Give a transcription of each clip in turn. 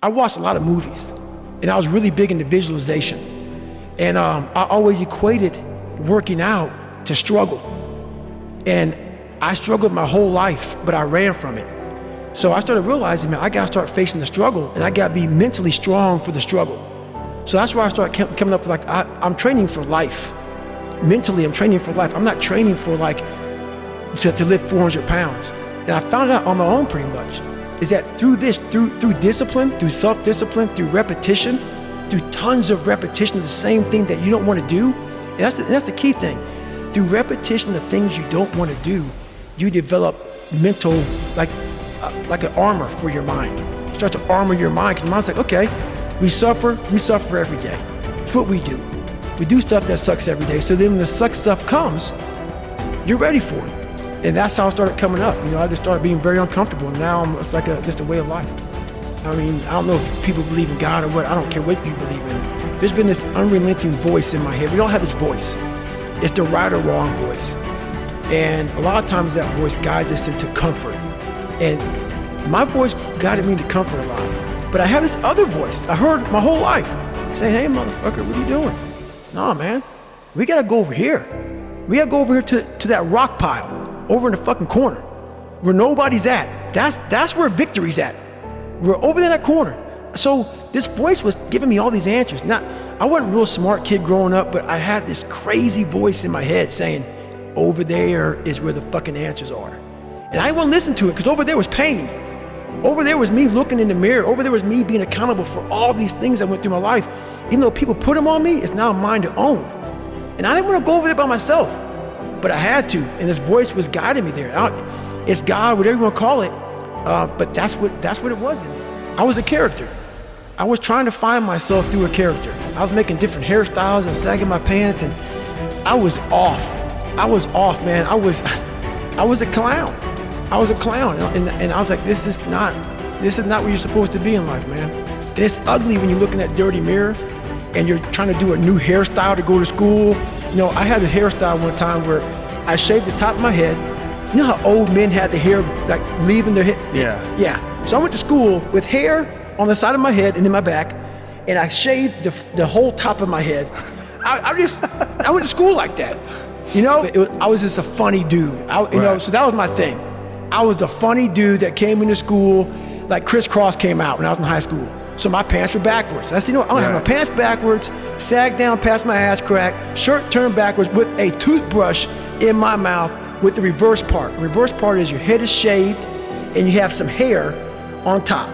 I watched a lot of movies, and I was really big into visualization. And I always equated working out to struggle. And I struggled my whole life, but I ran from it. So I started realizing, man, I gotta start facing the struggle, and I gotta be mentally strong for the struggle. So that's why I started coming up with like, I'm training for life. Mentally, I'm training for life. I'm not training for like, to lift 400 pounds. And I found out on my own pretty much, is that through discipline, through self-discipline, through repetition, through tons of repetition of the same thing that you don't want to do, and that's the key thing. Through repetition of things you don't want to do, you develop mental, like an armor for your mind. You start to armor your mind, because your mind's like, okay, we suffer every day. It's what we do. We do stuff that sucks every day, so then when the suck stuff comes, you're ready for it. And that's how I started coming up. You know, I just started being very uncomfortable, and now it's like just a way of life. I mean, I don't know if people believe in God or what. I don't care what you believe in. There's been this unrelenting voice in my head. We all have this voice. It's the right or wrong voice. And a lot of times that voice guides us into comfort. And my voice guided me into comfort a lot. But I have this other voice I heard my whole life saying, hey, motherfucker, what are you doing? Nah, man, we gotta go over here. We gotta go over here to that rock pile over in the fucking corner where nobody's at. That's where victory's at. We're over in that corner. So this voice was giving me all these answers. Now, I wasn't a real smart kid growing up, but I had this crazy voice in my head saying, over there is where the fucking answers are. And I didn't want to listen to it, because over there was pain. Over there was me looking in the mirror. Over there was me being accountable for all these things that went through my life. Even though people put them on me, it's now mine to own. And I didn't want to go over there by myself, but I had to, and this voice was guiding me there. It's God, whatever you want to call it, but that's what it was in me. I was a character. I was trying to find myself through a character. I was making different hairstyles and sagging my pants, and I was off. I was off, man. I was a clown. I was a clown, and I was like, this is not where you're supposed to be in life, man. And it's ugly when you look in that dirty mirror and you're trying to do a new hairstyle to go to school. You know, I had a hairstyle one time where I shaved the top of my head. You know how old men had the hair like leaving their head? Yeah. Yeah. So I went to school with hair on the side of my head and in my back, and I shaved the whole top of my head. I went to school like that. You know, I was just a funny dude. You know, so that was my thing. I was the funny dude that came into school, like Criss Cross came out when I was in high school. So my pants were backwards. I said, you know what, I'm gonna have my pants backwards, sag down past my ass crack, shirt turned backwards with a toothbrush in my mouth with the reverse part. The reverse part is your head is shaved and you have some hair on top.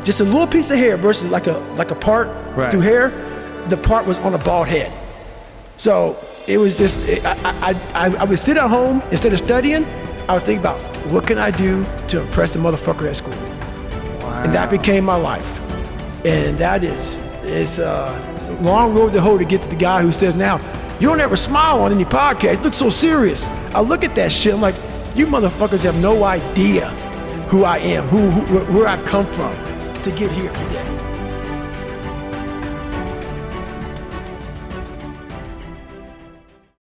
Just a little piece of hair versus like a part through hair. The part was on a bald head. So it was just, I would sit at home, instead of studying, I would think about what can I do to impress the motherfucker at school. Wow. And that became my life. And that it's a long road to hoe to get to the guy who says, now, you don't ever smile on any podcast, you look so serious. I look at that shit, I'm like, you motherfuckers have no idea who I am, where I've come from to get here today.